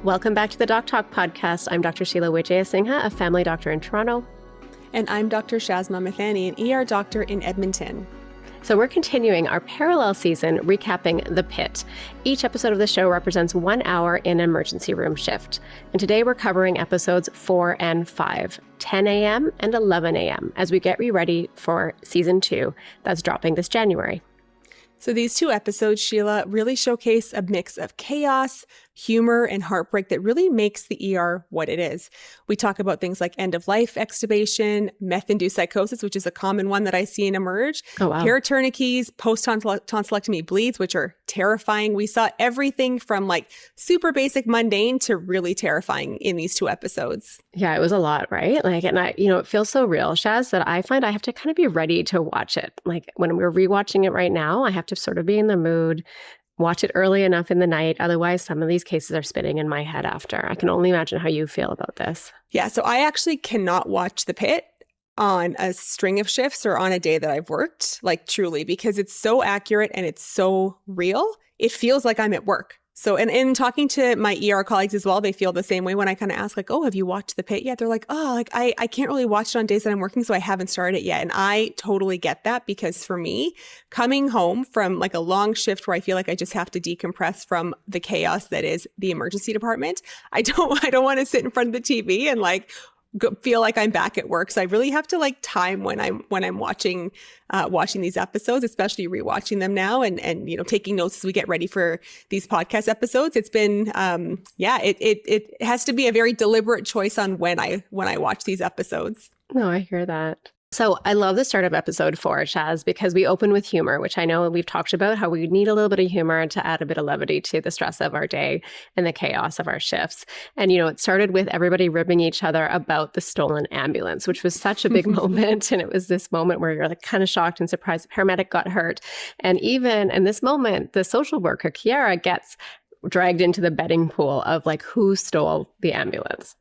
Welcome back to the Doc Talk podcast. I'm Dr. Sheila Wijayasinghe, a family doctor in Toronto. And I'm Dr. Shazma Mathani, an ER doctor in Edmonton. So we're continuing our parallel season recapping The Pitt. Each episode of the show represents 1 hour in an emergency room shift. And today we're covering episodes 4 and 5, 10 a.m. and 11 a.m. as we get ready for season 2 that's dropping this January. So these 2 episodes, Sheila, really showcase a mix of chaos, humor, and heartbreak that really makes the ER what it is. We talk about things like end-of-life extubation, meth-induced psychosis, which is a common one that I see in Emerge, hair tourniquets, post-tonsillectomy bleeds, which are terrifying. We saw everything from like super basic mundane to really terrifying in these 2 episodes. Yeah, it was a lot, right? It feels so real, Shaz, that I find I have to kind of be ready to watch it. Like when we're rewatching it right now, I have to sort of be in the mood, watch it early enough in the night. Otherwise, some of these cases are spinning in my head after. I can only imagine how you feel about this. Yeah, so I actually cannot watch The Pitt on a string of shifts or on a day that I've worked, like truly, because it's so accurate and it's so real. It feels like I'm at work. So, and in talking to my ER colleagues as well, they feel the same way when I kind of ask like, oh, have you watched The Pitt yet? They're like, oh, like I can't really watch it on days that I'm working, so I haven't started it yet. And I totally get that, because for me, coming home from like a long shift where I feel like I just have to decompress from the chaos that is the emergency department, I don't want to sit in front of the TV and like feel like I'm back at work. So I really have to like time when I'm watching these episodes, especially rewatching them now and taking notes as we get ready for these podcast episodes. It's been it has to be a very deliberate choice on when I watch these episodes. No, I hear that. So I love the start of episode 4, Shaz, because we open with humor, which I know we've talked about how we need a little bit of humor to add a bit of levity to the stress of our day and the chaos of our shifts. And, it started with everybody ribbing each other about the stolen ambulance, which was such a big moment. And it was this moment where you're like kind of shocked and surprised the paramedic got hurt. And even in this moment, the social worker, Kiara, gets dragged into the betting pool of like who stole the ambulance.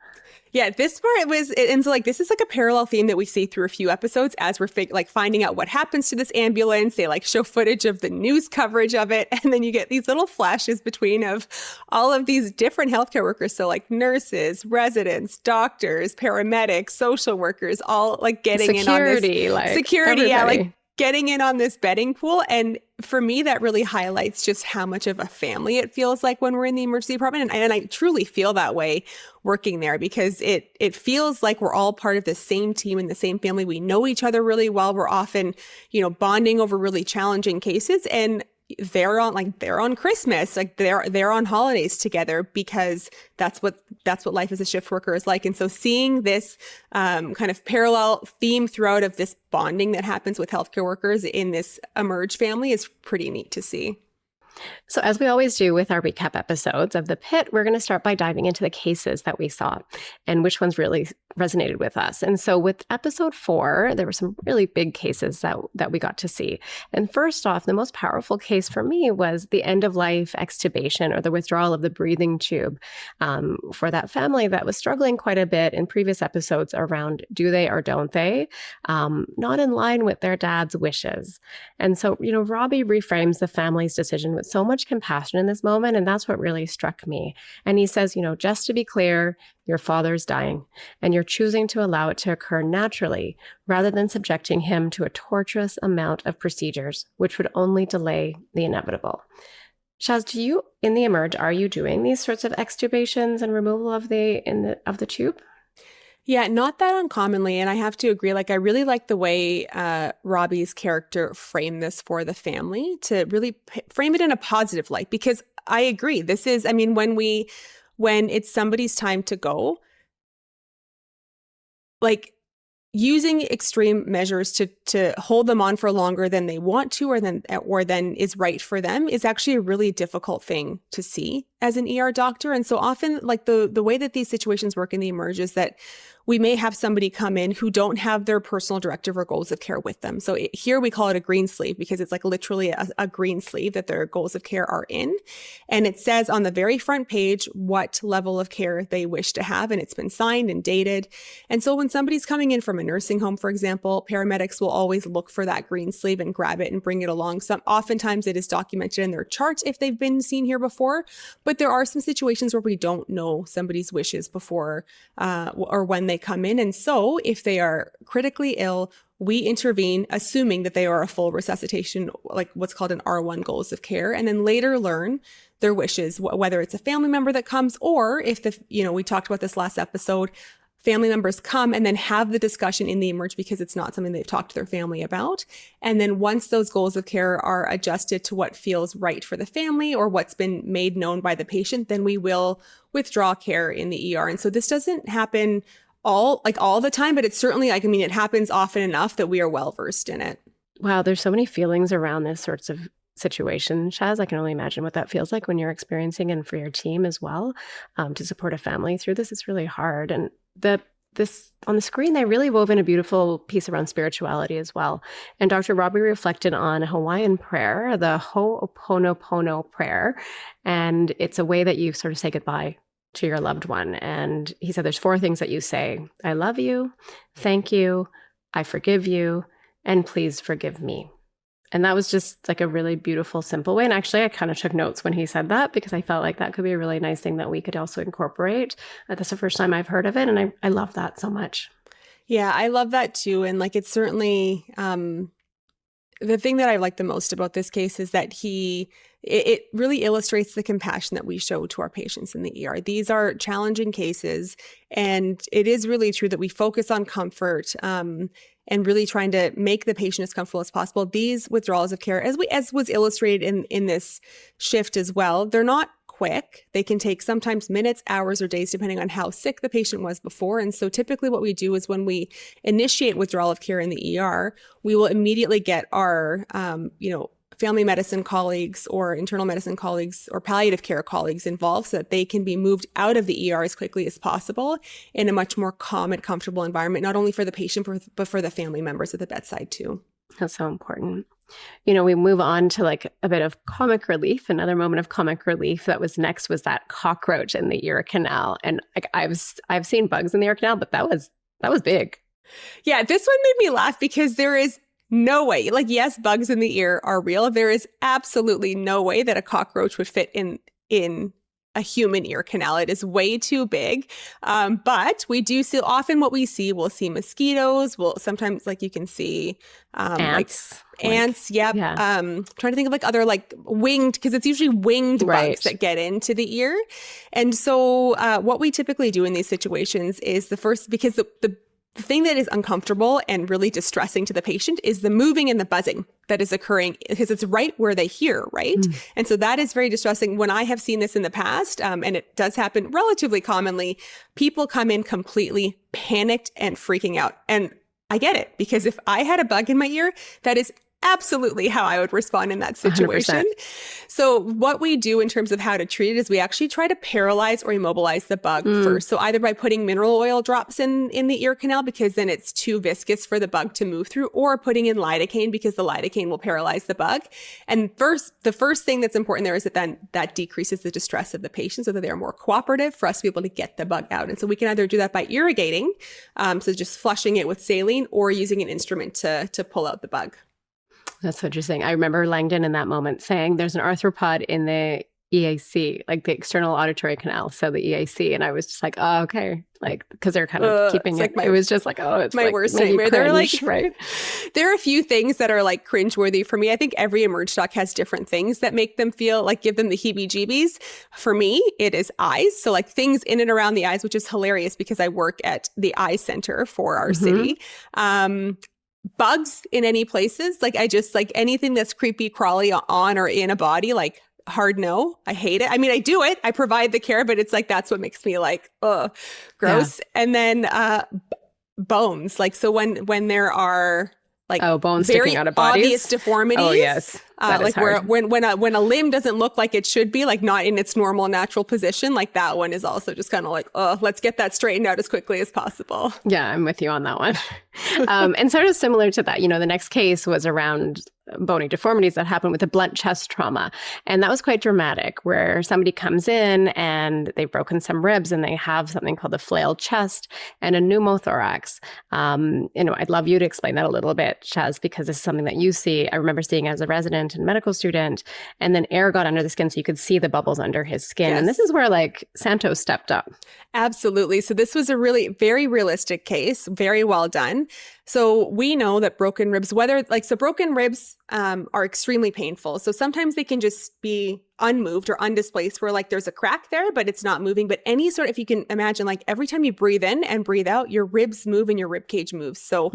Yeah, this part and so like this is like a parallel theme that we see through a few episodes as we're finding out what happens to this ambulance. They like show footage of the news coverage of it, and then you get these little flashes between of all of these different healthcare workers. So like nurses, residents, doctors, paramedics, social workers, all like getting in on this security, everybody. yeah, like getting in on this betting pool. And for me, that really highlights just how much of a family it feels like when we're in the emergency department. And I truly feel that way working there, because it feels like we're all part of the same team and the same family. We know each other really well. We're often, bonding over really challenging cases, and they're on Christmas, like they're on holidays together, because that's what life as a shift worker is like. And so seeing this kind of parallel theme throughout of this bonding that happens with healthcare workers in this Emerge family is pretty neat to see. So as we always do with our recap episodes of The Pitt, we're going to start by diving into the cases that we saw and which ones really resonated with us. And so with episode 4, there were some really big cases that we got to see. And first off, the most powerful case for me was the end-of-life extubation, or the withdrawal of the breathing tube, for that family that was struggling quite a bit in previous episodes around do they or don't they, not in line with their dad's wishes. And so, Robbie reframes the family's decision with so much compassion in this moment, and that's what really struck me. And he says, just to be clear, your father's dying, and you're choosing to allow it to occur naturally rather than subjecting him to a torturous amount of procedures, which would only delay the inevitable. Shaz, in the Emerge, are you doing these sorts of extubations and removal of the tube? Yeah, not that uncommonly. And I have to agree, I really like the way Robbie's character framed this for the family, to really frame it in a positive light, because I agree. This is, when it's somebody's time to go, using extreme measures to hold them on for longer than they want to, or than is right for them, is actually a really difficult thing to see as an ER doctor. And so often, the way that these situations work in the Emerge is that we may have somebody come in who don't have their personal directive or goals of care with them. So here we call it a green sleeve, because it's literally a green sleeve that their goals of care are in. And it says on the very front page what level of care they wish to have, and it's been signed and dated. And so when somebody's coming in from a nursing home, for example, paramedics will always look for that green sleeve and grab it and bring it along. Oftentimes it is documented in their charts if they've been seen here before, But there are some situations where we don't know somebody's wishes before or when they come in. And so if they are critically ill, we intervene, assuming that they are a full resuscitation, like what's called an R1 goals of care, and then later learn their wishes, whether it's a family member that comes, or if we talked about this last episode, family members come and then have the discussion in the emerge because it's not something they've talked to their family about. And then once those goals of care are adjusted to what feels right for the family or what's been made known by the patient, then we will withdraw care in the ER. And so this doesn't happen all the time, but it's certainly, it happens often enough that we are well versed in it. Wow, there's so many feelings around this sorts of situation, Shaz. I can only imagine what that feels like when you're experiencing, and for your team as well, to support a family through this. It's really hard. And this on the screen, they really wove in a beautiful piece around spirituality as well. And Dr. Robbie reflected on a Hawaiian prayer, the Ho'oponopono prayer. And it's a way that you sort of say goodbye to your loved one. And he said there's 4 things that you say: I love you, thank you, I forgive you, and please forgive me. And that was just like a really beautiful, simple way. And actually, I kind of took notes when he said that because I felt like that could be a really nice thing that we could also incorporate. That's the first time I've heard of it. And I love that so much. Yeah, I love that too. And it's certainly the thing that I like the most about this case is that it really illustrates the compassion that we show to our patients in the ER. These are challenging cases, and it is really true that we focus on comfort and really trying to make the patient as comfortable as possible. These withdrawals of care, as was illustrated in this shift as well, they're not quick. They can take sometimes minutes, hours, or days, depending on how sick the patient was before. And so typically what we do is when we initiate withdrawal of care in the ER, we will immediately get our, family medicine colleagues or internal medicine colleagues or palliative care colleagues involved so that they can be moved out of the ER as quickly as possible in a much more calm and comfortable environment, not only for the patient, but for the family members at the bedside too. That's so important. We move on to a bit of comic relief. Another moment of comic relief that was next was that cockroach in the ear canal. And I've seen bugs in the ear canal, but that was big. Yeah, this one made me laugh because there is no way, yes, bugs in the ear are real. There is absolutely no way that a cockroach would fit in a human ear canal. It is way too big. But we do see often we'll see mosquitoes. We'll sometimes you can see ants. Ants. Yep. Yeah. Trying to think of other winged, because it's usually winged bugs that get into the ear. And so what we typically do in these situations is because the thing that is uncomfortable and really distressing to the patient is the moving and the buzzing that is occurring because it's right where they hear, right? And so that is very distressing. When I have seen this in the past, and it does happen relatively commonly, people come in completely panicked and freaking out. And I get it, because if I had a bug in my ear, that is absolutely how I would respond in that situation. 100%. So what we do in terms of how to treat it is we actually try to paralyze or immobilize the bug first. So either by putting mineral oil drops in the ear canal, because then it's too viscous for the bug to move through, or putting in lidocaine, because the lidocaine will paralyze the bug. And the first thing that's important there is that then that decreases the distress of the patient so that they are more cooperative for us to be able to get the bug out. And so we can either do that by irrigating, so just flushing it with saline, or using an instrument to pull out the bug. That's what you're saying. I remember Langdon in that moment saying there's an arthropod in the EAC, the external auditory canal, so the EAC. And I was just oh, okay. Because they're kind of keeping it. It was just it's my worst nightmare. Cringe, right? There are a few things that are cringeworthy for me. I think every emerge doc has different things that make them feel give them the heebie-jeebies. For me, it is eyes. So things in and around the eyes, which is hilarious because I work at the eye center for our city. Bugs in any places. I just anything that's creepy, crawly on or in a body, hard no. I hate it. I do it. I provide the care, but it's that's what makes me gross. Yeah. And then bones. So when there are bones very sticking out of bodies, obvious deformities. Oh yes, when a limb doesn't look like it should be, not in its normal natural position, that one is also just kind of let's get that straightened out as quickly as possible. Yeah, I'm with you on that one. And sort of similar to that, the next case was around bony deformities that happen with a blunt chest trauma. And that was quite dramatic, where somebody comes in and they've broken some ribs and they have something called a flailed chest and a pneumothorax. I'd love you to explain that a little bit, Chaz, because this is something that you see. I remember seeing as a resident and medical student, and then air got under the skin so you could see the bubbles under his skin. Yes. And this is where Santos stepped up. Absolutely. So this was a really very realistic case, very well done. So we know that broken ribs, broken ribs are extremely painful. So sometimes they can just be unmoved or undisplaced where there's a crack there, but it's not moving. But if you can imagine, every time you breathe in and breathe out, your ribs move and your rib cage moves. So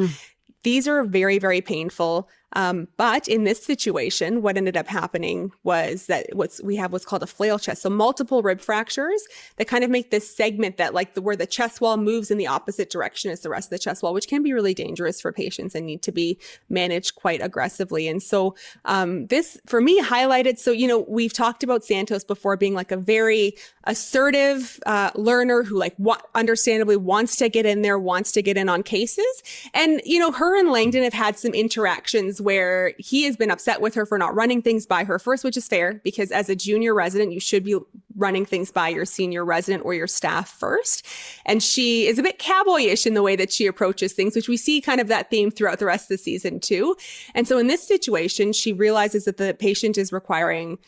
these are very, very painful. But in this situation, what ended up happening was that we have what's called a flail chest. So multiple rib fractures that kind of make this segment that where the chest wall moves in the opposite direction as the rest of the chest wall, which can be really dangerous for patients and need to be managed quite aggressively. And so this for me highlighted, we've talked about Santos before being a very assertive learner who understandably wants to get in there, wants to get in on cases. And, her and Langdon have had some interactions where he has been upset with her for not running things by her first, which is fair because as a junior resident, you should be running things by your senior resident or your staff first. And she is a bit cowboyish in the way that she approaches things, which we see kind of that theme throughout the rest of the season too. And so in this situation, she realizes that the patient is requiring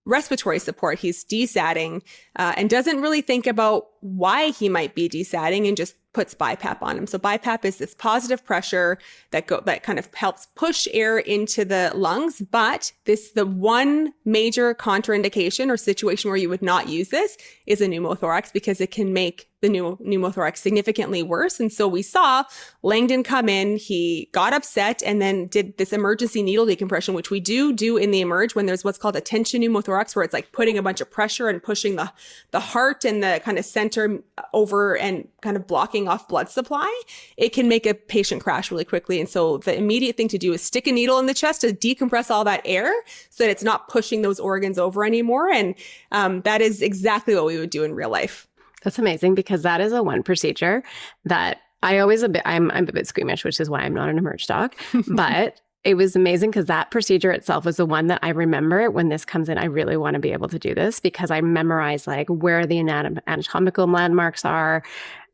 respiratory support. He's desatting and doesn't really think about why he might be desatting and just puts BiPAP on him. So BiPAP is this positive pressure that kind of helps push air into the lungs. But the one major contraindication or situation where you would not use this is a pneumothorax because it can make the pneumothorax significantly worse. And so we saw Langdon come in, he got upset and then did this emergency needle decompression, which we do in the emerge when there's what's called a tension pneumothorax, where it's putting a bunch of pressure and pushing the heart and the kind of center over and kind of blocking off blood supply. It can make a patient crash really quickly. And so the immediate thing to do is stick a needle in the chest to decompress all that air so that it's not pushing those organs over anymore. And that is exactly what we would do in real life. That's amazing because that is one procedure that I'm a bit squeamish, which is why I'm not an emerge doc, but it was amazing because that procedure itself was the one that I remember when this comes in. I really want to be able to do this because I memorize where the anatomical landmarks are,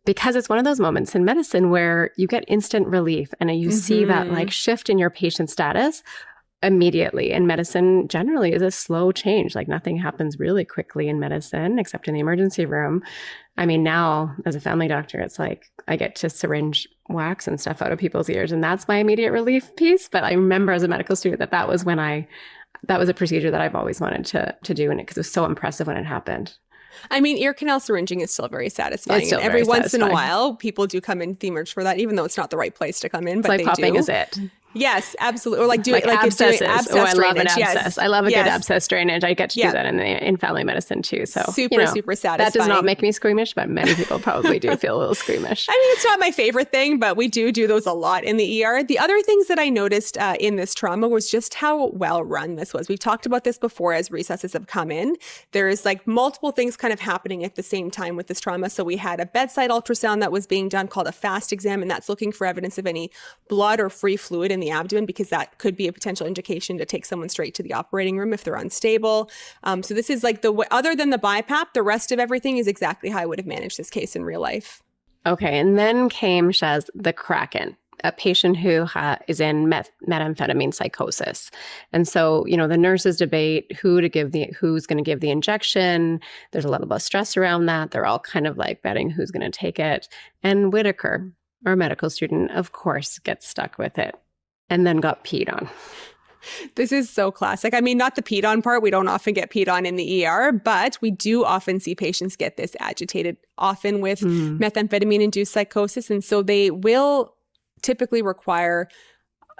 because it's one of those moments in medicine where you get instant relief and you see that shift in your patient status immediately. And medicine generally is a slow change. Nothing happens really quickly in medicine, except in the emergency room. I mean, now as a family doctor, it's I get to syringe wax and stuff out of people's ears, and that's my immediate relief piece. But I remember as a medical student that was a procedure that I've always wanted to do, and because it was so impressive when it happened. I mean, ear canal syringing is still very satisfying. And every once in a while, people do come into the emerge for that, even though it's not the right place to come in. But it's popping do. is it. Yes, absolutely. Or doing abscesses. Abscess I love drainage. an abscess. Yes. I love a good abscess drainage. I get to do that in family medicine too. So super satisfying. That does not make me squeamish, but many people probably do feel a little squeamish. I mean, it's not my favorite thing, but we do those a lot in the ER. The other things that I noticed in this trauma was just how well run this was. We've talked about this before as recesses have come in. There's multiple things kind of happening at the same time with this trauma. So we had a bedside ultrasound that was being done called a fast exam, and that's looking for evidence of any blood or free fluid in the abdomen because that could be a potential indication to take someone straight to the operating room if they're unstable. So this is other than the BiPAP, the rest of everything is exactly how I would have managed this case in real life. Okay. And then came, Shaz, the Kraken, a patient who is in methamphetamine psychosis. And so, the nurses debate who's going to give the injection. There's a level of stress around that. They're all kind of betting who's going to take it. And Whittaker, our medical student, of course, gets stuck with it. And then got peed on. This is so classic. I mean, not the peed on part. We don't often get peed on in the ER, but we do often see patients get this agitated, often with methamphetamine-induced psychosis. And so they will typically require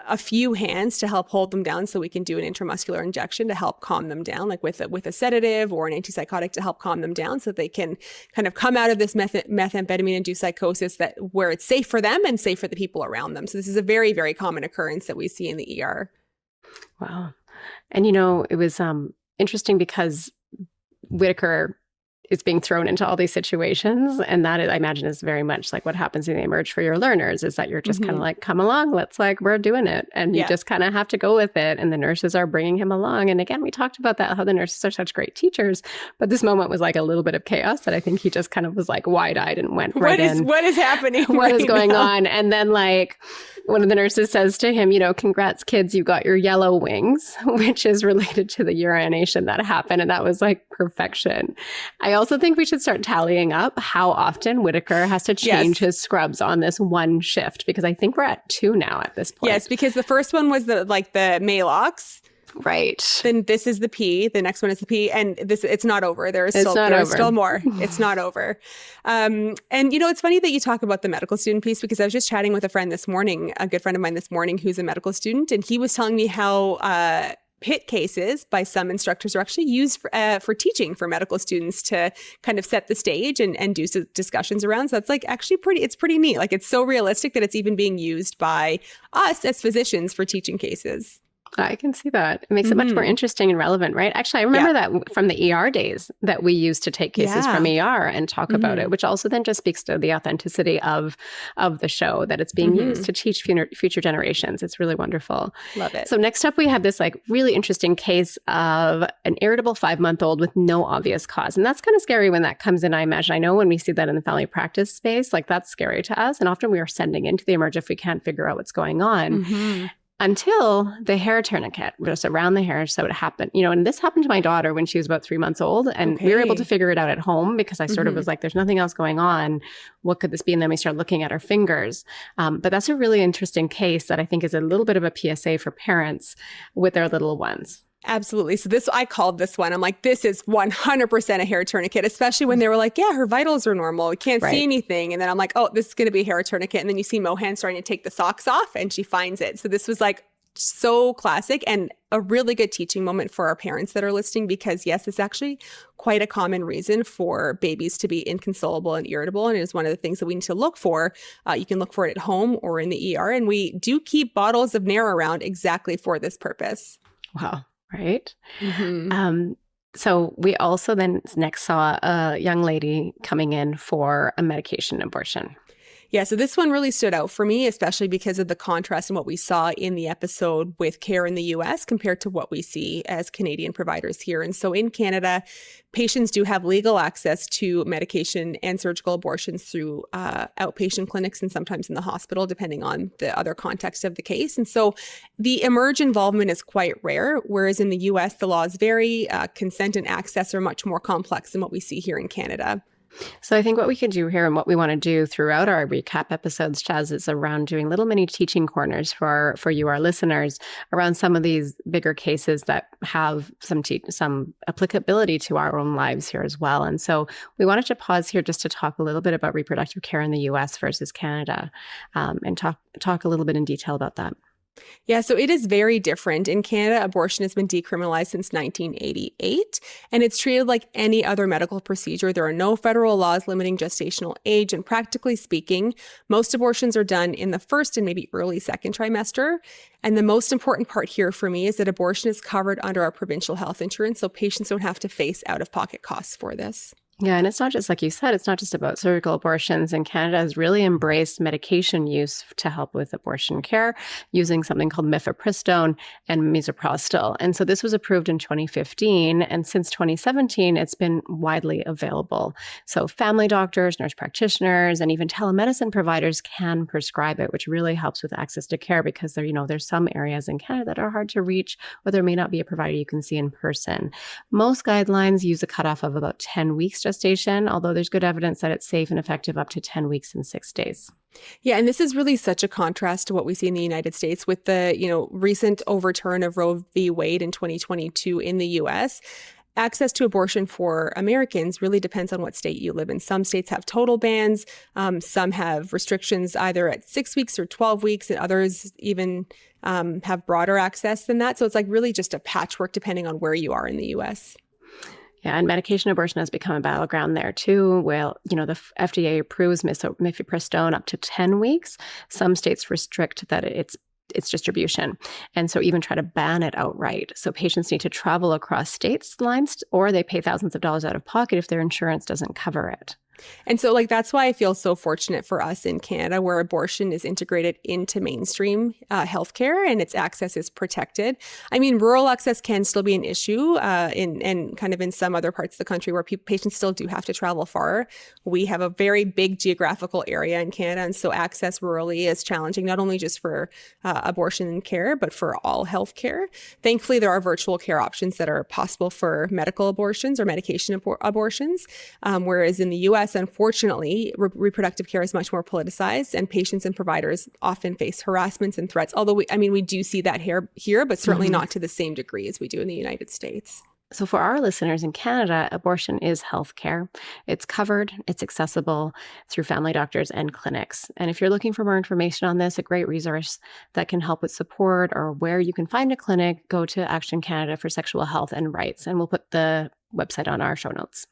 a few hands to help hold them down so we can do an intramuscular injection to help calm them down, with a sedative or an antipsychotic to help calm them down so they can kind of come out of this methamphetamine-induced psychosis where it's safe for them and safe for the people around them. So this is a very, very common occurrence that we see in the ER. Wow. And, it was interesting because Whittaker is being thrown into all these situations. And that, I imagine, is very much like what happens in the Emerge for your learners, is that you're just kind of like, come along, we're doing it. And you just kind of have to go with it. And the nurses are bringing him along. And again, we talked about that, how the nurses are such great teachers. But this moment was like a little bit of chaos that I think he just kind of was like wide-eyed and went right in. What is happening? What is going on? And then like one of the nurses says to him, congrats kids, you got your yellow wings, which is related to the urination that happened. And that was like perfection. I also think we should start tallying up how often Whittaker has to change his scrubs on this one shift, because I think we're at 2 now at this point. Yes, because the first one was the Malox. Right. Then this is the P. The next one is the P, and it's not over. There's still more. It's not over. And it's funny that you talk about the medical student piece, because I was just chatting with a friend this morning, a good friend of mine this morning, who's a medical student, and he was telling me how Pitt cases by some instructors are actually used for teaching for medical students to kind of set the stage and do discussions around. So that's like actually it's pretty neat. Like, it's so realistic that it's even being used by us as physicians for teaching cases. I can see that. It makes it much more interesting and relevant, right? Actually, I remember that from the ER days that we used to take cases from ER and talk about it, which also then just speaks to the authenticity of the show, that it's being used to teach future generations. It's really wonderful. Love it. So next up, we have this like really interesting case of an irritable 5-month-old with no obvious cause. And that's kind of scary when that comes in, I imagine. I know when we see that in the family practice space, like that's scary to us. And often we are sending into the Emerge if we can't figure out what's going on. Until the hair tourniquet, just around the hair. So it happened, and this happened to my daughter when she was about 3 months old. And we were able to figure it out at home, because I sort of was like, there's nothing else going on. What could this be? And then we started looking at her fingers. But that's a really interesting case that I think is a little bit of a PSA for parents with their little ones. Absolutely. So I called this one. I'm like, this is 100% a hair tourniquet, especially when they were like, yeah, her vitals are normal. We can't see anything. And then I'm like, oh, this is going to be a hair tourniquet. And then you see Mohan starting to take the socks off, and she finds it. So this was like so classic and a really good teaching moment for our parents that are listening, because yes, it's actually quite a common reason for babies to be inconsolable and irritable. And it is one of the things that we need to look for. You can look for it at home or in the ER. And we do keep bottles of Nair around exactly for this purpose. Wow. Right. So we also then next saw a young lady coming in for a medication abortion. Yeah, so this one really stood out for me, especially because of the contrast in what we saw in the episode with care in the US compared to what we see as Canadian providers here. And so in Canada, patients do have legal access to medication and surgical abortions through outpatient clinics and sometimes in the hospital, depending on the other context of the case. And so the Emerge involvement is quite rare, whereas in the US, the laws vary. Consent and access are much more complex than what we see here in Canada. So I think what we could do here, and what we want to do throughout our recap episodes, Chaz, is around doing little mini teaching corners for you, our listeners, around some of these bigger cases that have some applicability to our own lives here as well. And so we wanted to pause here just to talk a little bit about reproductive care in the U.S. versus Canada, and talk a little bit in detail about that. Yeah, so it is very different. In Canada, abortion has been decriminalized since 1988, and it's treated like any other medical procedure. There are no federal laws limiting gestational age, and practically speaking, most abortions are done in the first and maybe early second trimester. And the most important part here for me is that abortion is covered under our provincial health insurance, so patients don't have to face out-of-pocket costs for this. Yeah, and it's not just, like you said, it's not just about surgical abortions. And Canada has really embraced medication use to help with abortion care, using something called mifepristone and misoprostol. And so this was approved in 2015. And since 2017, it's been widely available. So family doctors, nurse practitioners, and even telemedicine providers can prescribe it, which really helps with access to care, because there's some areas in Canada that are hard to reach, or there may not be a provider you can see in person. Most guidelines use a cutoff of about 10 weeks gestation, although there's good evidence that it's safe and effective up to 10 weeks and 6 days. Yeah, and this is really such a contrast to what we see in the United States with the, recent overturn of Roe v. Wade in 2022 in the US. Access to abortion for Americans really depends on what state you live in. Some states have total bans. Some have restrictions either at 6 weeks or 12 weeks, and others even have broader access than that. So it's like really just a patchwork depending on where you are in the US. Yeah, and medication abortion has become a battleground there too. Well, the FDA approves mifepristone up to 10 weeks. Some states restrict that its distribution. And so even try to ban it outright. So patients need to travel across states lines, or they pay thousands of dollars out of pocket if their insurance doesn't cover it. And so that's why I feel so fortunate for us in Canada, where abortion is integrated into mainstream healthcare and its access is protected. I mean, rural access can still be an issue in kind of in some other parts of the country where patients still do have to travel far. We have a very big geographical area in Canada, and so access rurally is challenging, not only just for abortion and care, but for all healthcare. Thankfully, there are virtual care options that are possible for medical abortions or medication abortions, whereas in the U.S., unfortunately, reproductive care is much more politicized, and patients and providers often face harassments and threats. Although we do see that here, but certainly not to the same degree as we do in the United States. So for our listeners in Canada, abortion is healthcare. It's covered, it's accessible through family doctors and clinics. And if you're looking for more information on this, a great resource that can help with support or where you can find a clinic, go to Action Canada for Sexual Health and Rights. And we'll put the website on our show notes.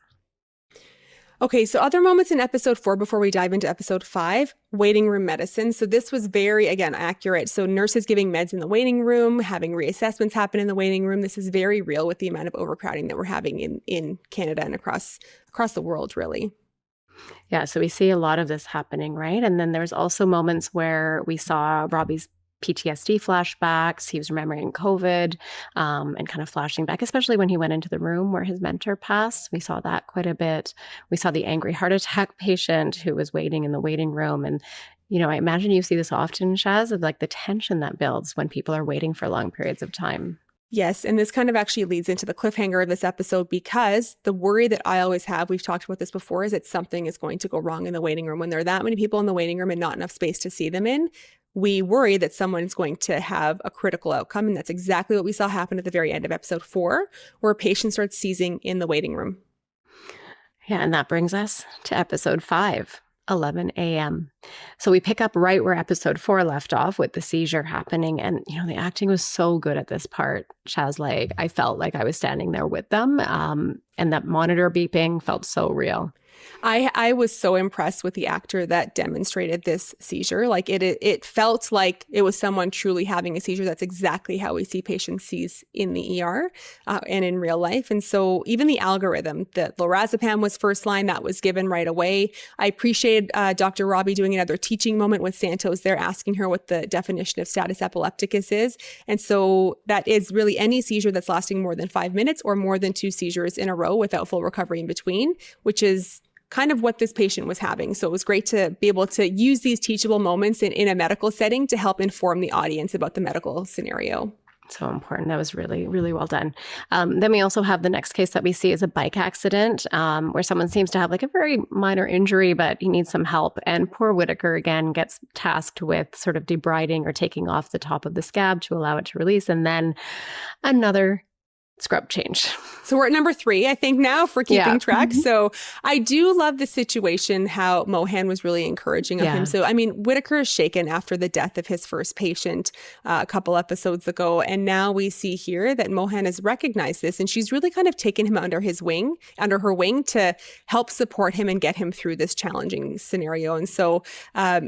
Okay, so other moments in episode 4 before we dive into episode 5, waiting room medicine. So this was very, again, accurate. So nurses giving meds in the waiting room, having reassessments happen in the waiting room. This is very real with the amount of overcrowding that we're having in Canada and across the world, really. Yeah, so we see a lot of this happening, right? And then there's also moments where we saw Robbie's PTSD flashbacks. He was remembering COVID and kind of flashing back, especially when he went into the room where his mentor passed. We saw that quite a bit. We saw the angry heart attack patient who was waiting in the waiting room. And, I imagine you see this often, Shaz, of like the tension that builds when people are waiting for long periods of time. Yes, and this kind of actually leads into the cliffhanger of this episode, because the worry that I always have, we've talked about this before, is that something is going to go wrong in the waiting room. When there are that many people in the waiting room and not enough space to see them in, we worry that someone's going to have a critical outcome. And that's exactly what we saw happen at the very end of episode 4, where a patient starts seizing in the waiting room. Yeah, and that brings us to episode 5. 11 a.m. So we pick up right where episode 4 left off with the seizure happening. And, the acting was so good at this part. Chaz, like, I felt like I was standing there with them. And that monitor beeping felt so real. I was so impressed with the actor that demonstrated this seizure. Like it felt like it was someone truly having a seizure. That's exactly how we see patients seize in the ER and in real life. And so even the algorithm, the lorazepam was first line, that was given right away. I appreciated Dr. Robbie doing another teaching moment with Santos there, asking her what the definition of status epilepticus is. And so that is really any seizure that's lasting more than 5 minutes or more than 2 seizures in a row without full recovery in between, which is kind of what this patient was having. So it was great to be able to use these teachable moments in a medical setting to help inform the audience about the medical scenario. So important. That was really, really well done. Then we also have the next case that we see is a bike accident where someone seems to have like a very minor injury, but he needs some help. And poor Whittaker again gets tasked with sort of debriding or taking off the top of the scab to allow it to release. And then another scrub change. So we're at number 3, I think now, for keeping track. Mm-hmm. So I do love the situation, how Mohan was really encouraging of him. So, I mean, Whittaker is shaken after the death of his first patient a couple episodes ago. And now we see here that Mohan has recognized this, and she's really kind of taken him under her wing to help support him and get him through this challenging scenario. And so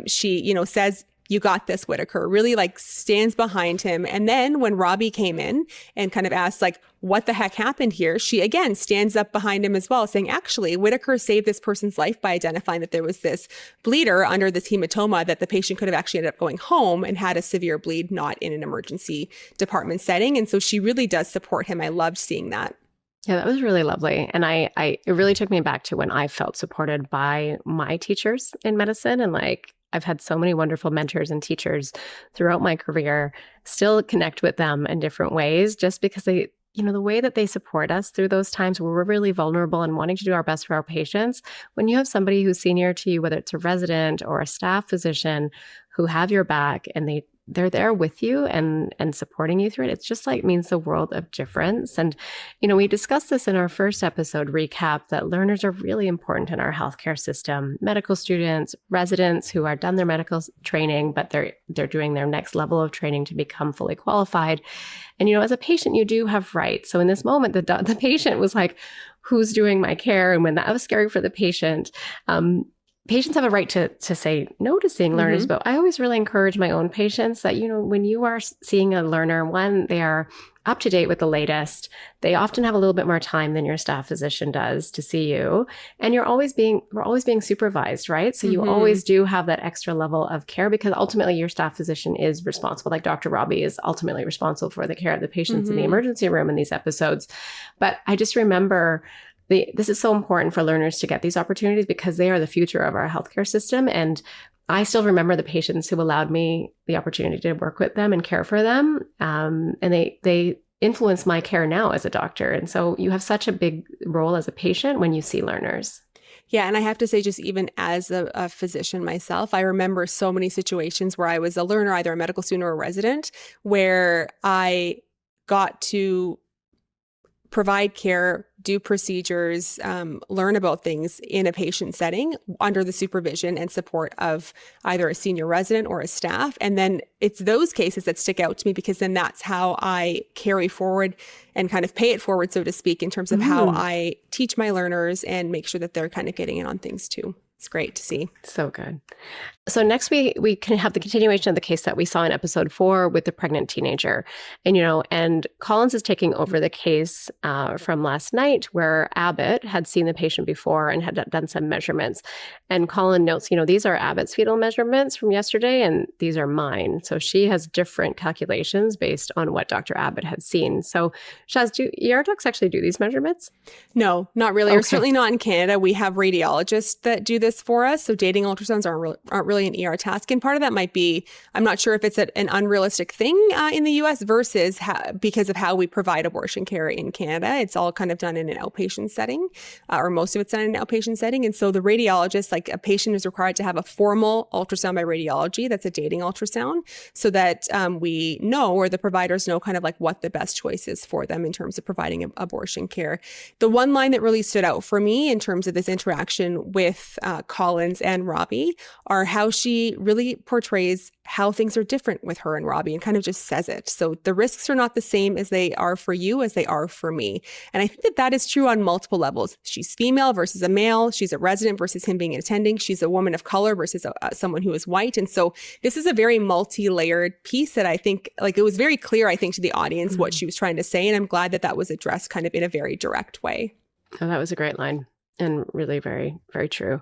she, says, "You got this, Whittaker," really like stands behind him. And then when Robbie came in and kind of asked like, what the heck happened here? She again stands up behind him as well, saying, actually, Whittaker saved this person's life by identifying that there was this bleeder under this hematoma, that the patient could have actually ended up going home and had a severe bleed, not in an emergency department setting. And so she really does support him. I loved seeing that. Yeah, that was really lovely. And it really took me back to when I felt supported by my teachers in medicine. And like, I've had so many wonderful mentors and teachers throughout my career, still connect with them in different ways, just because they, the way that they support us through those times where we're really vulnerable and wanting to do our best for our patients. When you have somebody who's senior to you, whether it's a resident or a staff physician who have your back and they're there with you and supporting you through it, it's just like means the world of difference. And, we discussed this in our first episode recap, that learners are really important in our healthcare system. Medical students, residents who are done their medical training, but they're doing their next level of training to become fully qualified. And, as a patient, you do have rights. So in this moment, the patient was like, who's doing my care? And when that was scary for the patient, patients have a right to say no to seeing learners, but I always really encourage my own patients that, when you are seeing a learner, one, they are up to date with the latest. They often have a little bit more time than your staff physician does to see you. And we're always being supervised, right? So you always do have that extra level of care, because ultimately your staff physician is responsible. Like Dr. Robbie is ultimately responsible for the care of the patients in the emergency room in these episodes. But I just remember this is so important for learners to get these opportunities, because they are the future of our healthcare system. And I still remember the patients who allowed me the opportunity to work with them and care for them. And they influence my care now as a doctor. And so you have such a big role as a patient when you see learners. Yeah. And I have to say, just even as a physician myself, I remember so many situations where I was a learner, either a medical student or a resident, where I got to provide care, do procedures, learn about things in a patient setting under the supervision and support of either a senior resident or a staff. And then it's those cases that stick out to me, because then that's how I carry forward and kind of pay it forward, so to speak, in terms of how I teach my learners and make sure that they're kind of getting in on things too. It's great to see. So good. So next we can have the continuation of the case that we saw in episode 4 with the pregnant teenager. And Collins is taking over the case from last night, where Abbott had seen the patient before and had done some measurements. And Colin notes, these are Abbott's fetal measurements from yesterday, and these are mine. So she has different calculations based on what Dr. Abbott had seen. So Shaz, do ER docs actually do these measurements? No, not really. Okay. Or certainly not in Canada. We have radiologists that do this for us. So dating ultrasounds aren't really an ER task. And part of that might be, I'm not sure if it's an unrealistic thing in the US versus because of how we provide abortion care in Canada. It's all kind of done in an outpatient setting, or most of it's done in an outpatient setting. And so the radiologist, like a patient is required to have a formal ultrasound by radiology. That's a dating ultrasound, so that we know, or the providers know, kind of like what the best choice is for them in terms of providing abortion care. The one line that really stood out for me in terms of this interaction with Collins and Robbie are how she really portrays how things are different with her and Robbie, and kind of just says it. So the risks are not the same as they are for you as they are for me. And I think that is true on multiple levels. She's female versus a male. She's a resident versus him being an attending. She's a woman of color versus someone who is white. And so this is a very multi-layered piece that I think, like, it was very clear, I think, to the audience what she was trying to say. And I'm glad that was addressed kind of in a very direct way. Oh, that was a great line. And really very, very true.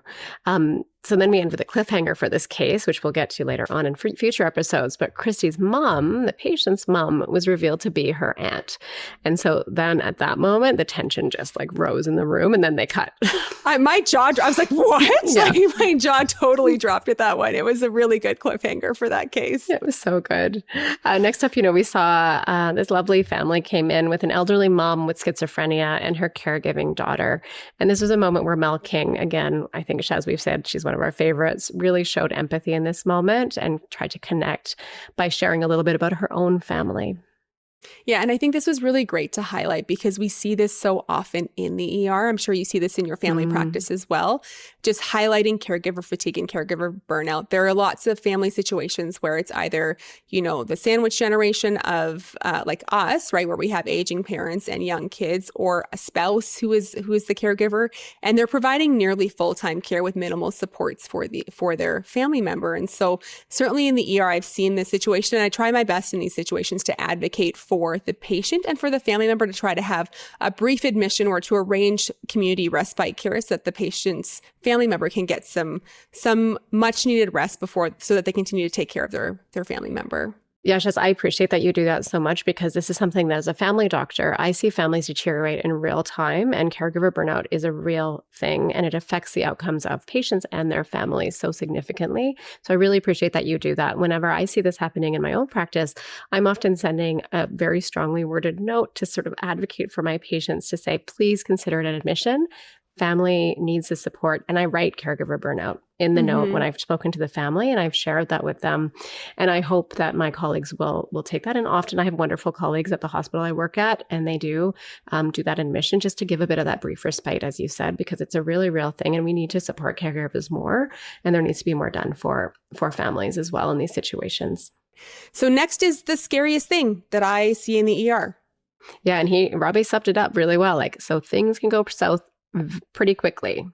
So then we end with a cliffhanger for this case, which we'll get to later on in future episodes. But Christy's mom, the patient's mom, was revealed to be her aunt. And so then at that moment, the tension just like rose in the room, and then they cut. My jaw, I was like, what? Yeah. Like, my jaw totally dropped at that one. It was a really good cliffhanger for that case. It was so good. Next up, we saw this lovely family came in with an elderly mom with schizophrenia and her caregiving daughter. And this was a moment where Mel King, again, I think, as we've said, she's one of our favorites, really showed empathy in this moment and tried to connect by sharing a little bit about her own family. Yeah. And I think this was really great to highlight, because we see this so often in the ER. I'm sure you see this in your family practice as well. Just highlighting caregiver fatigue and caregiver burnout. There are lots of family situations where it's either, the sandwich generation of like us, right, where we have aging parents and young kids, or a spouse who is the caregiver, and they're providing nearly full-time care with minimal supports for their family member. And so certainly in the ER, I've seen this situation, and I try my best in these situations to advocate for the patient and for the family member to try to have a brief admission or to arrange community respite care, so that the patient's family member can get some much needed rest so that they continue to take care of their family member. Yeah, Shaz, I appreciate that you do that so much, because this is something that as a family doctor, I see families deteriorate in real time, and caregiver burnout is a real thing, and it affects the outcomes of patients and their families so significantly. So I really appreciate that you do that. Whenever I see this happening in my own practice, I'm often sending a very strongly worded note to sort of advocate for my patients to say, please consider it an admission. Family needs the support. And I write caregiver burnout in the note when I've spoken to the family, and I've shared that with them. And I hope that my colleagues will take that. And often I have wonderful colleagues at the hospital I work at, and they do that admission just to give a bit of that brief respite, as you said, because it's a really real thing, and we need to support caregivers more. And there needs to be more done for families as well in these situations. So next is the scariest thing that I see in the ER. Yeah. And Robbie summed it up really well. Like, so things can go south pretty quickly.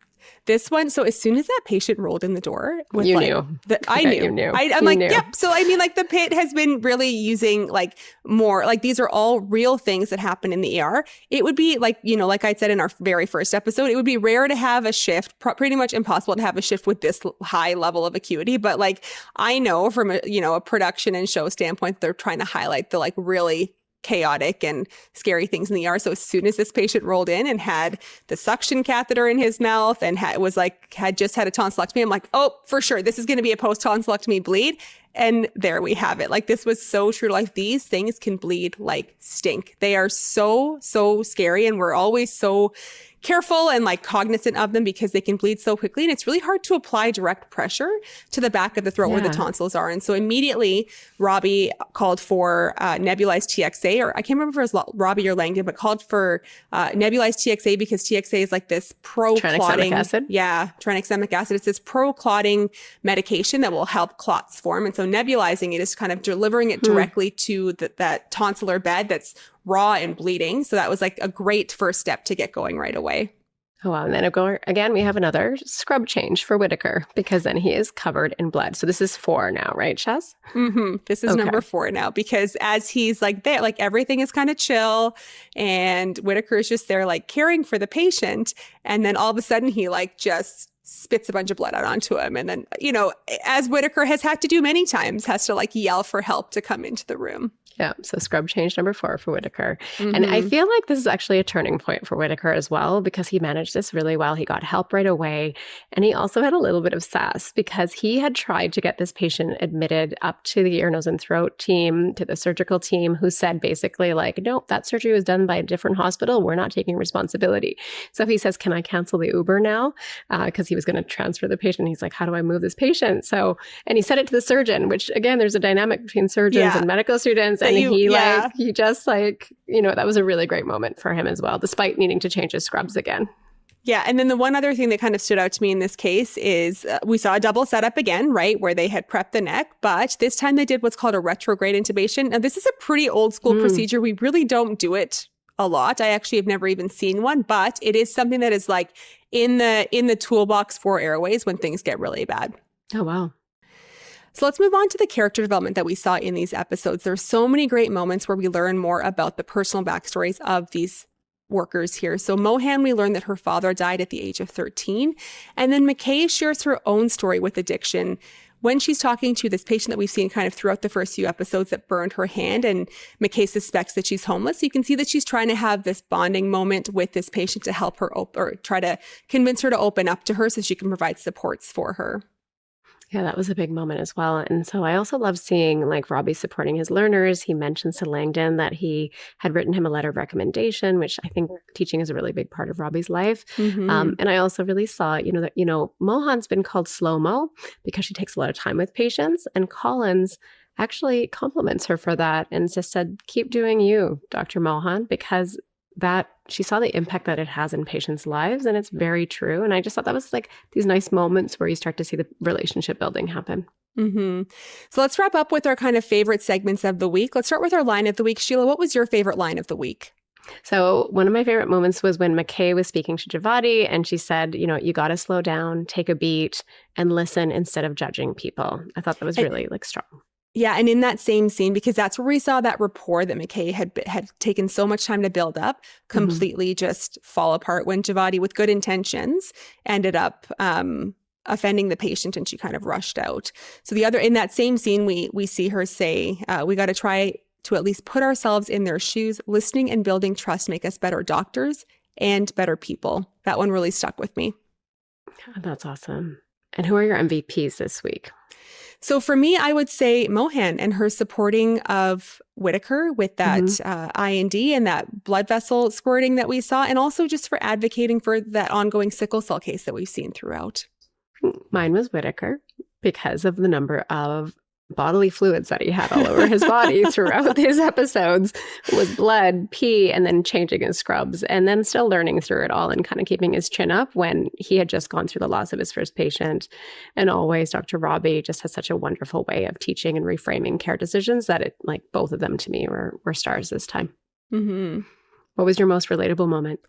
This one, so as soon as that patient rolled in the door, with You like, knew. I knew. You knew. I'm You like, knew. yep. So I mean, like the Pitt has been really using like more, like these are all real things that happen in the ER. It would be like, you know, like I said in our very first episode, it would be rare to have a shift, pretty much impossible to have a shift with this high level of acuity. But like, I know from a, you know, a production and show standpoint, they're trying to highlight the like really chaotic and scary things in the ER. So as soon as this patient rolled in and had the suction catheter in his mouth and had just had a tonsillectomy, I'm like, oh, for sure, this is going to be a post-tonsillectomy bleed. And there we have it. Like this was so true to life. These things can bleed like stink. They are so, so scary. And we're always so careful and like cognizant of them because they can bleed so quickly. And it's really hard to apply direct pressure to the back of the throat where the tonsils are. And so immediately Robbie called for nebulized TXA, or I can't remember if it was Robbie or Langdon, but called for nebulized TXA because TXA is like this pro-clotting. Tranexamic acid? Yeah, tranexamic acid. It's this pro-clotting medication that will help clots form. And so nebulizing it is kind of delivering it directly to that tonsillar bed that's raw and bleeding. So that was like a great first step to get going right away. Oh, wow. And then again, we have another scrub change for Whittaker because then he is covered in blood. So this is 4 now, right, Shaz? Mm-hmm. This is number 4 now because as he's like there, like everything is kind of chill and Whittaker is just there like caring for the patient. And then all of a sudden he like just spits a bunch of blood out onto him. And then, you know, as Whittaker has had to do many times, has to like yell for help to come into the room. Yeah, so scrub change number 4 for Whittaker. And I feel like this is actually a turning point for Whittaker as well because he managed this really well. He got help right away. And he also had a little bit of sass because he had tried to get this patient admitted up to the ear, nose, and throat team, to the surgical team, who said basically like, no, that surgery was done by a different hospital. We're not taking responsibility. So he says, can I cancel the Uber now? Because he was going to transfer the patient. He's like, how do I move this patient? So, and he said it to the surgeon, which again, there's a dynamic between surgeons and medical students. And he just like, you know, that was a really great moment for him as well, despite needing to change his scrubs again. Yeah. And then the one other thing that kind of stood out to me in this case is we saw a double setup again, right, where they had prepped the neck, but this time they did what's called a retrograde intubation. Now, this is a pretty old school procedure. We really don't do it a lot. I actually have never even seen one, but it is something that is like in the toolbox for airways when things get really bad. Oh, wow. So let's move on to the character development that we saw in these episodes. There's so many great moments where we learn more about the personal backstories of these workers here. So Mohan, we learned that her father died at the age of 13. And then McKay shares her own story with addiction when she's talking to this patient that we've seen kind of throughout the first few episodes that burned her hand. And McKay suspects that she's homeless. So you can see that she's trying to have this bonding moment with this patient to help her or try to convince her to open up to her so she can provide supports for her. Yeah, that was a big moment as well. And so I also love seeing like Robbie supporting his learners. He mentions to Langdon that he had written him a letter of recommendation, which I think teaching is a really big part of Robbie's life. And I also really saw, that, Mohan's been called slow-mo because she takes a lot of time with patients. And Collins actually compliments her for that and just said, keep doing you, Dr. Mohan, because that she saw the impact that it has in patients' lives. And it's very true. And I just thought that was like these nice moments where you start to see the relationship building happen. So let's wrap up with our kind of favorite segments of the week. Let's start with our line of the week. Sheila, what was your favorite line of the week? So one of my favorite moments was when McKay was speaking to Javadi and she said, you got to slow down, take a beat and listen instead of judging people. I thought that was really like strong. Yeah. And in that same scene, because that's where we saw that rapport that McKay had taken so much time to build up, completely just fall apart when Javadi, with good intentions, ended up offending the patient and she kind of rushed out. So in that same scene, we see her say, we got to try to at least put ourselves in their shoes. Listening and building trust make us better doctors and better people. That one really stuck with me. Oh, that's awesome. And who are your MVPs this week? So for me, I would say Mohan and her supporting of Whittaker with that I&D and that blood vessel squirting that we saw, and also just for advocating for that ongoing sickle cell case that we've seen throughout. Mine was Whittaker because of the number of bodily fluids that he had all over his body throughout these episodes with blood, pee, and then changing his scrubs, and then still learning through it all and kind of keeping his chin up when he had just gone through the loss of his first patient. And always Dr. Robbie just has such a wonderful way of teaching and reframing care decisions that both of them to me were stars this time. What was your most relatable moment?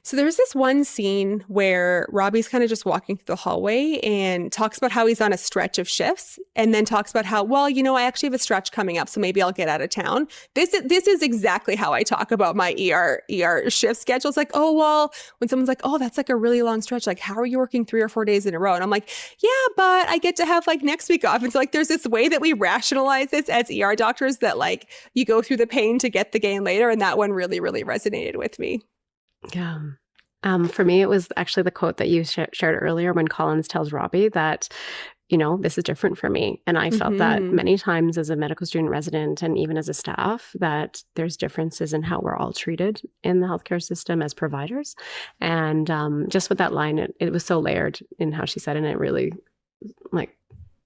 So there's this one scene where Robbie's kind of just walking through the hallway and talks about how he's on a stretch of shifts, and then talks about how, well, I actually have a stretch coming up, so maybe I'll get out of town. This is exactly how I talk about my ER shift schedule. It's like, oh, well, when someone's like, oh, that's like a really long stretch. Like, how are you working 3 or 4 days in a row? And I'm like, yeah, but I get to have like next week off. And so like, there's this way that we rationalize this as ER doctors that like you go through the pain to get the gain later. And that one really, really resonated with me. Yeah. For me, it was actually the quote that you shared earlier when Collins tells Robbie that, this is different for me. And I felt that many times as a medical student resident and even as a staff, that there's differences in how we're all treated in the healthcare system as providers. And just with that line, it was so layered in how she said it, and it really like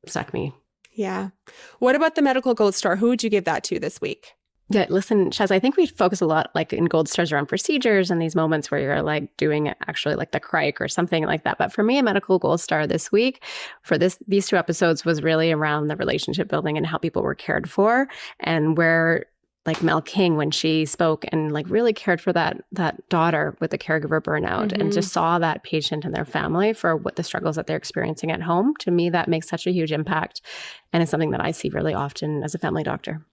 stuck me. Yeah. What about the medical gold star? Who would you give that to this week? Yeah, listen, Shaz, I think we focus a lot like in gold stars around procedures and these moments where you're like doing actually like the crike or something like that. But for me, a medical gold star this week for these 2 episodes was really around the relationship building and how people were cared for, and where like Mel King, when she spoke and like really cared for that daughter with the caregiver burnout and just saw that patient and their family for what the struggles that they're experiencing at home. To me, that makes such a huge impact. And it's something that I see really often as a family doctor.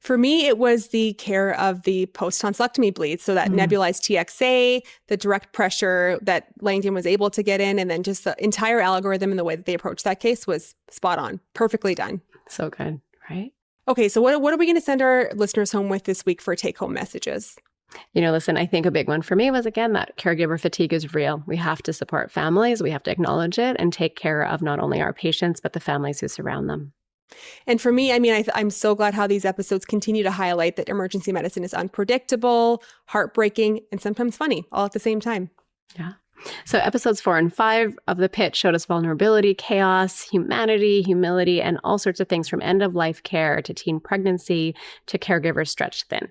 For me, it was the care of the post-tonsillectomy bleed. So that nebulized TXA, the direct pressure that Langdon was able to get in, and then just the entire algorithm and the way that they approached that case was spot on. Perfectly done. So good, right? Okay, so what are we going to send our listeners home with this week for take-home messages? Listen, I think a big one for me was, again, that caregiver fatigue is real. We have to support families. We have to acknowledge it and take care of not only our patients, but the families who surround them. And for me, I mean, I'm so glad how these episodes continue to highlight that emergency medicine is unpredictable, heartbreaking, and sometimes funny all at the same time. Yeah. So episodes 4 and 5 of The Pitt showed us vulnerability, chaos, humanity, humility, and all sorts of things from end-of-life care to teen pregnancy to caregivers stretched thin.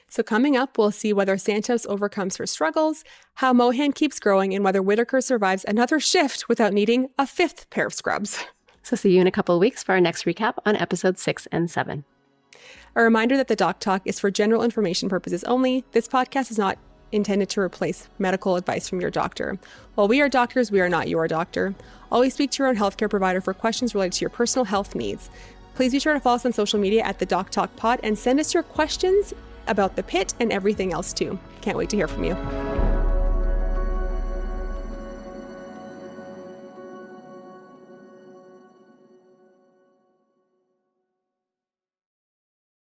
So coming up, we'll see whether Santos overcomes her struggles, how Mohan keeps growing, and whether Whittaker survives another shift without needing a 5th pair of scrubs. So see you in a couple of weeks for our next recap on episodes 6 and 7. A reminder that the Doc Talk is for general information purposes only. This podcast is not intended to replace medical advice from your doctor. While we are doctors, we are not your doctor. Always speak to your own healthcare provider for questions related to your personal health needs. Please be sure to follow us on social media at the Doc Talk Pod and send us your questions about the Pitt and everything else too. Can't wait to hear from you.